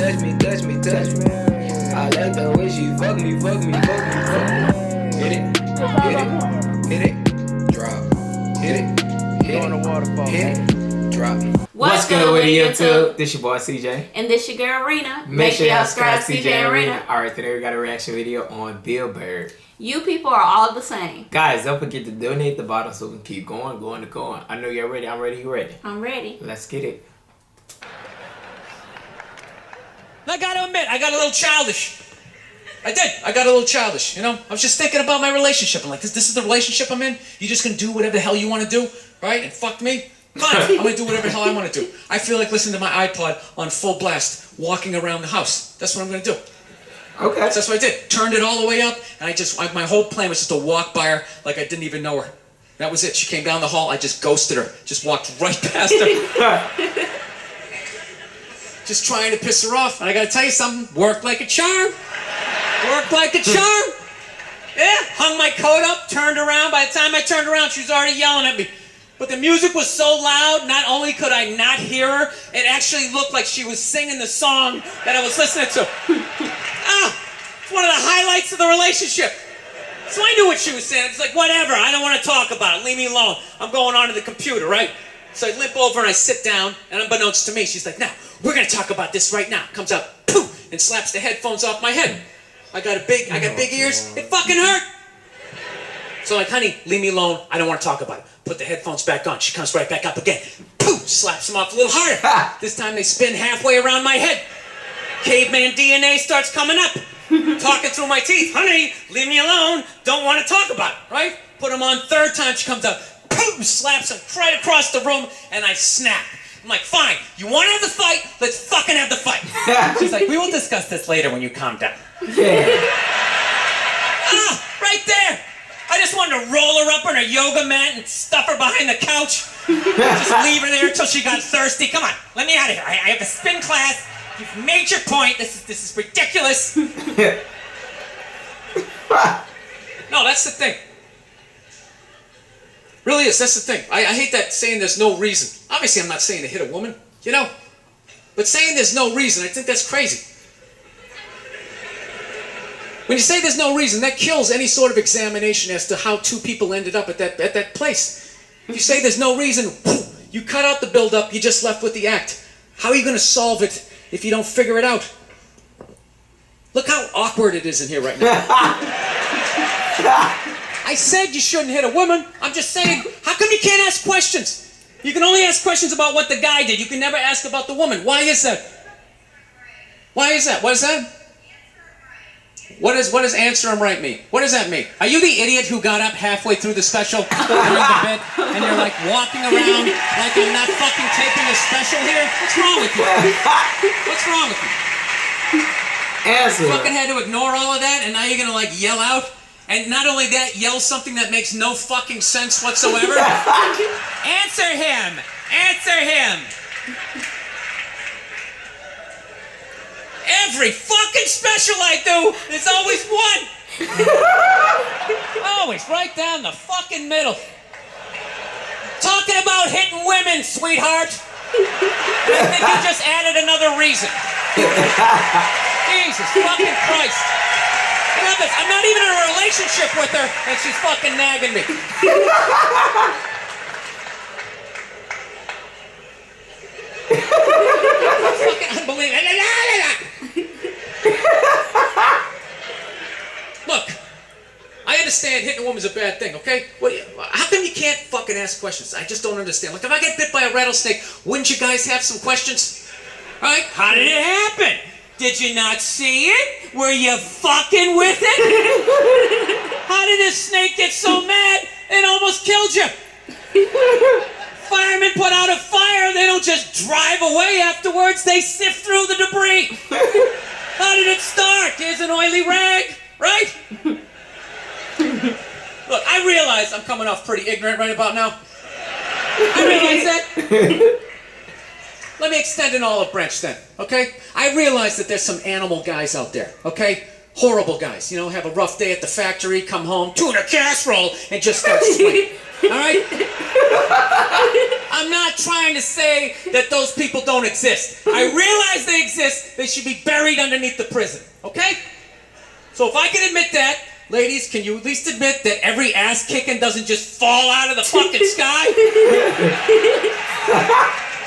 touch me, touch me, touch me. I like the way she fuck me, fuck me, fuck me, fuck me. Hit it, hit it, drop. Hit it, hit it, drop. What's good with YouTube? This your boy CJ. And this your girl RINA. Make sure y'all subscribe to CJ and RINA. Alright, today we got a reaction video on Burr. You people are all the same. Guys, don't forget to donate at the bottom so we can keep going. I know you're ready. I'm ready. You ready? I'm ready. Let's get it. I gotta admit, I got a little childish. I did. I got a little childish, you know? I was just thinking about my relationship. I'm like, this is the relationship I'm in? You just gonna do whatever the hell you want to do, right? And fuck me? Fine, I'm gonna do whatever the hell I want to do. I feel like listening to my iPod on full blast, walking around the house. That's what I'm gonna do. Okay. So that's what I did. Turned it all the way up, and my whole plan was just to walk by her like I didn't even know her. That was it. She came down the hall, I just ghosted her. Just walked right past her. Just trying to piss her off. And I gotta tell you something, worked like a charm. Worked like a charm. Yeah, hung my coat up, turned around. By the time I turned around, she was already yelling at me. But the music was so loud, not only could I not hear her, it actually looked like she was singing the song that I was listening to. It's one of the highlights of the relationship. So I knew what she was saying. It's like, whatever, I don't want to talk about it. Leave me alone. I'm going onto the computer, right? So I limp over and I sit down, and unbeknownst to me, she's like, now, we're going to talk about this right now. Comes up, poof, and slaps the headphones off my head. I got big ears. It fucking hurt. So like, honey, leave me alone. I don't want to talk about it. Put the headphones back on. She comes right back up again. Poof, slaps them off a little harder. This time they spin halfway around my head. Caveman DNA starts coming up. Talking through my teeth. Honey, leave me alone. Don't want to talk about it, right? Put them on third time. She comes up. Poof, slaps him right across the room, and I snap. I'm like, fine, you want to have the fight? Let's fucking have the fight. She's like, we will discuss this later when you calm down. Yeah. Right there. I just wanted to roll her up on her yoga mat and stuff her behind the couch. Just leave her there until she got thirsty. Come on, let me out of here. I have a spin class. You've made your point. This is ridiculous. No, that's the thing. Really is, that's the thing. I hate that saying there's no reason. Obviously, I'm not saying to hit a woman, you know? But saying there's no reason, I think that's crazy. When you say there's no reason, that kills any sort of examination as to how two people ended up at that place. If you say there's no reason, you cut out the build-up, you're just left with the act. How are you going to solve it if you don't figure it out? Look how awkward it is in here right now. I said you shouldn't hit a woman. I'm just saying, how come you can't ask questions? You can only ask questions about what the guy did. You can never ask about the woman. Why is that? Why is that? What is that? What does answer him right mean? What does that mean? Are you the idiot who got up halfway through the special during the bit and you're like walking around like I'm not fucking taping a special here? What's wrong with you? What's wrong with you? Answer. You fucking had to ignore all of that and now you're gonna like yell out? And not only that, yell something that makes no fucking sense whatsoever. Answer him! Answer him! Every fucking special I do, there's always one! Always right down the fucking middle. Talking about hitting women, sweetheart. I think you just added another reason. Jesus fucking Christ. I'm not even in a relationship with her, and she's fucking nagging me. Fucking unbelievable. Look, I understand hitting a woman's a bad thing, okay? How come you can't fucking ask questions? I just don't understand. Like, if I get bit by a rattlesnake, wouldn't you guys have some questions? All right? How did it happen? Did you not see it? Were you fucking with it? How did this snake get so mad it almost killed you? Firemen put out a fire, they don't just drive away afterwards, they sift through the debris. How did it start? Here's an oily rag, right? Look, I realize I'm coming off pretty ignorant right about now. I realize that. Let me extend an olive branch then, okay? I realize that there's some animal guys out there, okay? Horrible guys, you know, have a rough day at the factory, come home, tuna casserole, and just start swinging. All right? I'm not trying to say that those people don't exist. I realize they exist. They should be buried underneath the prison. Okay? So if I can admit that, ladies, can you at least admit that every ass kicking doesn't just fall out of the fucking sky?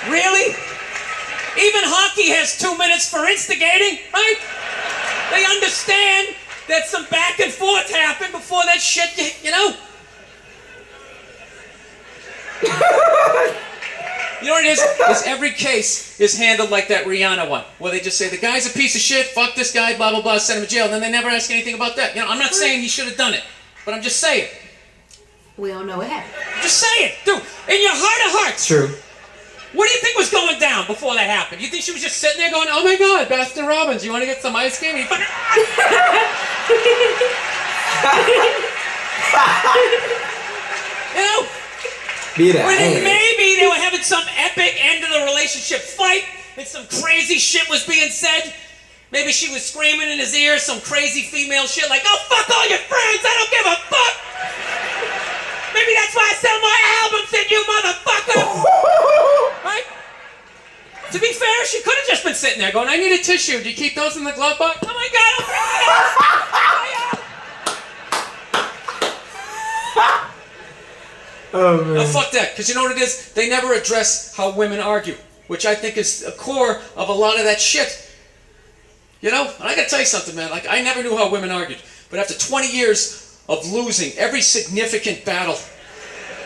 Really? Even hockey has 2 minutes for instigating, right? They understand that some back and forth happened before that shit, you know? You know what it is every case is handled like that Rihanna one, where they just say, the guy's a piece of shit, fuck this guy, blah, blah, blah, send him to jail, and then they never ask anything about that. You know, I'm not saying he should have done it, but I'm just saying. We don't know what happened. I'm just saying. Dude, in your heart of hearts. True. What do you think was going down before that happened? You think she was just sitting there going, oh my God, Baskin Robbins, you want to get some ice cream? You know? Be that. Or then maybe they were having some epic end of the relationship fight and some crazy shit was being said. Maybe she was screaming in his ear some crazy female shit like, oh, fuck all your friends, I don't give a fuck. Maybe that's why I sell my albums and you motherfucker. Right? To be fair, she could have just been sitting there going, I need a tissue. Do you keep those in the glove box? Oh my God, Oh, man. no, fuck that, because you know what it is? They never address how women argue, which I think is a core of a lot of that shit. You know? And I gotta tell you something, man. Like, I never knew how women argued. But after 20 years of losing every significant battle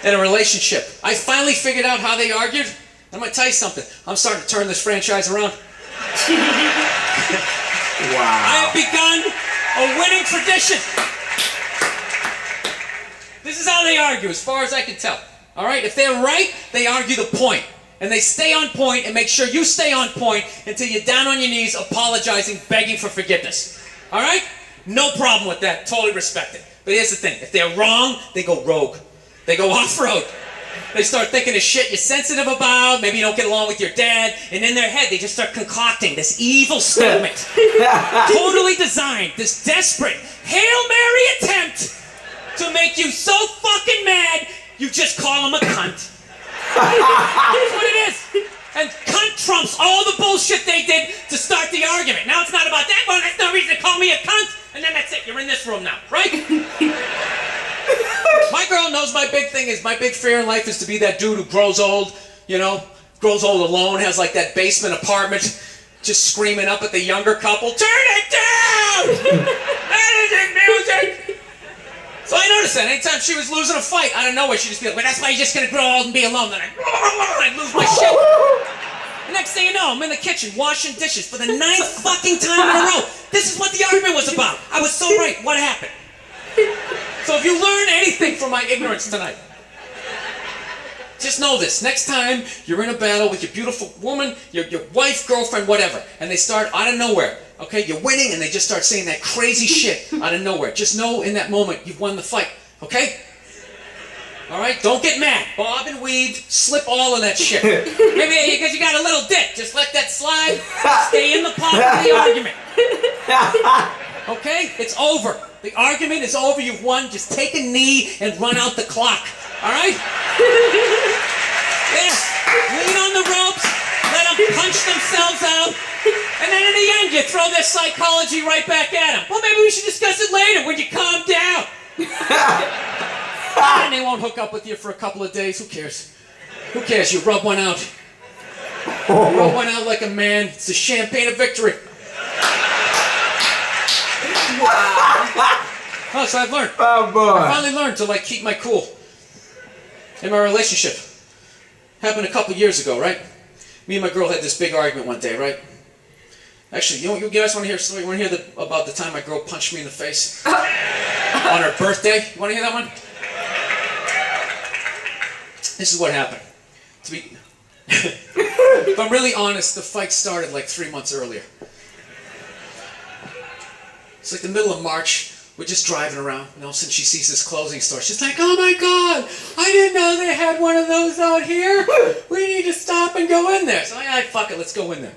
in a relationship, I finally figured out how they argued. I'm gonna tell you something. I'm starting to turn this franchise around. Wow. I have begun a winning tradition. This is how they argue, as far as I can tell. All right? If they're right, they argue the point. And they stay on point and make sure you stay on point until you're down on your knees, apologizing, begging for forgiveness. All right? No problem with that. Totally respect it. But here's the thing. If they're wrong, they go rogue. They go off-road. They start thinking of shit you're sensitive about. Maybe you don't get along with your dad. And in their head, they just start concocting this evil statement. Totally designed. This desperate Hail Mary attempt to make you so fucking mad, you just call him a cunt. That's what it is. And cunt trumps all the bullshit they did to start the argument. Now it's not about that one. That's no reason to call me a cunt. And then that's it. You're in this room now, right? My girl knows my big thing is, my big fear in life is to be that dude who grows old, you know, grows old alone, has like that basement apartment, just screaming up at the younger couple, turn it down! That isn't music! So I noticed that anytime she was losing a fight, out of nowhere, she'd just be like, well, that's why you're just gonna grow old and be alone. Then I'd lose my shit. The next thing you know, I'm in the kitchen washing dishes for the 9th fucking time in a row. This is what the argument was about. I was so right. What happened? So if you learn anything from my ignorance tonight, just know this. Next time you're in a battle with your beautiful woman, your wife, girlfriend, whatever, and they start out of nowhere, okay, you're winning, and they just start saying that crazy shit out of nowhere. Just know in that moment you've won the fight, okay? All right? Don't get mad. Bob and weave, slip all of that shit. Maybe because you got a little dick, just let that slide. Stay in the pocket of the argument. Okay? It's over. The argument is over. You've won. Just take a knee and run out the clock. All right? Yeah. Lean on the ropes. Let them punch themselves out. And then in the end, you throw their psychology right back at them. Well, maybe we should discuss it later when you calm down. And they won't hook up with you for a couple of days. Who cares? Who cares? You rub one out. Rub one out like a man. It's the champagne of victory. Oh, so I've learned. Oh, boy. I finally learned to, like, keep my cool in my relationship. Happened a couple years ago, right? Me and my girl had this big argument one day, right? Actually, you guys want to hear a story? You want to hear about the time my girl punched me in the face on her birthday? You want to hear that one? This is what happened. If I'm really honest, the fight started like 3 months earlier. It's like the middle of March. We're just driving around, and all of a sudden she sees this clothing store. She's like, oh my God, I didn't know they had one of those out here. We need to stop and go in there. So I'm like, fuck it, let's go in there.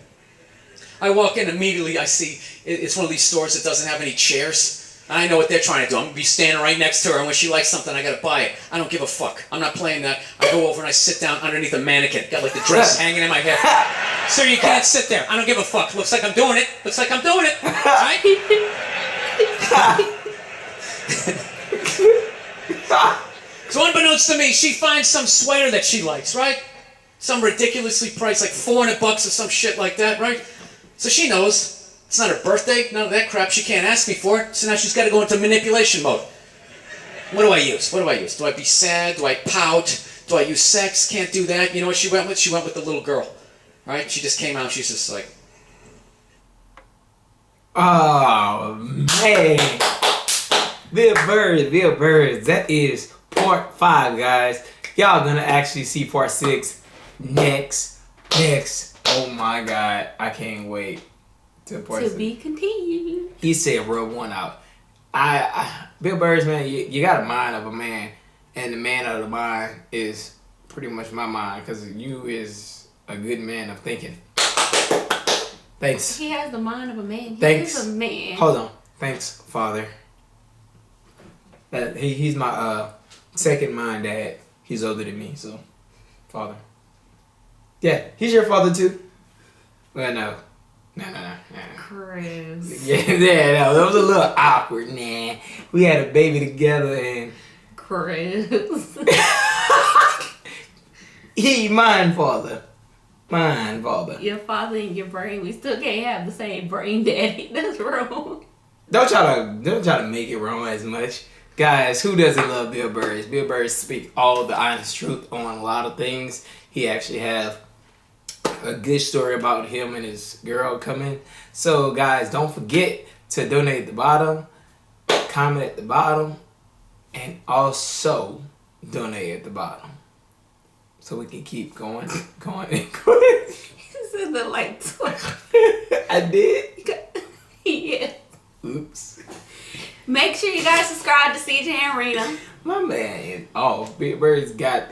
I walk in, immediately I see, it's one of these stores that doesn't have any chairs. And I know what they're trying to do. I'm gonna be standing right next to her, and when she likes something, I gotta buy it. I don't give a fuck. I'm not playing that. I go over and I sit down underneath a mannequin. Got like the dress hanging in my head. Sir, you can't sit there. I don't give a fuck. Looks like I'm doing it. Looks like I'm doing it. Right? So unbeknownst to me, she finds some sweater that she likes, right? Some ridiculously priced, like $400 or some shit like that, right? So she knows. It's not her birthday, none of that crap. She can't ask me for it, so now she's got to go into manipulation mode. What do I use? What do I use? Do I be sad? Do I pout? Do I use sex? Can't do that. You know what she went with? She went with the little girl. Right? She just came out, she's just like... Oh, man. Bill Burr, that is part 5, guys. Y'all gonna actually see part 6 next. Oh my God, I can't wait. To be continued. He said rub one out. Bill Burr's, man, you got a mind of a man, and the man of the mind is pretty much my mind, because you is a good man of thinking. Thanks. He has the mind of a man. Thanks. He is a man. Hold on. Thanks, Father. He's my second mind dad. He's older than me, so Father. Yeah, he's your father too. Well, no. Chris. Yeah, no, that was a little awkward. Nah, we had a baby together and... Chris. He, mine father. Your father and your brain, we still can't have the same brain, daddy. That's wrong. Don't try to make it wrong as much. Guys, who doesn't love Bill Burr? Bill Burr speaks all the honest truth on a lot of things. He actually have a good story about him and his girl coming. So guys, don't forget to donate at the bottom, comment at the bottom, and also donate at the bottom, so we can keep going. He said that like twice. I did? Yeah. Oops. Make sure you guys subscribe to CJ and RINA. My man. Oh, Big Bird's got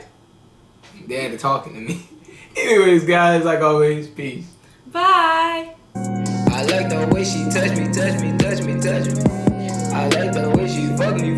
daddy talking to me. Anyways, guys, like always, peace. Bye. I like the way she touch me. I like the way she fuck me.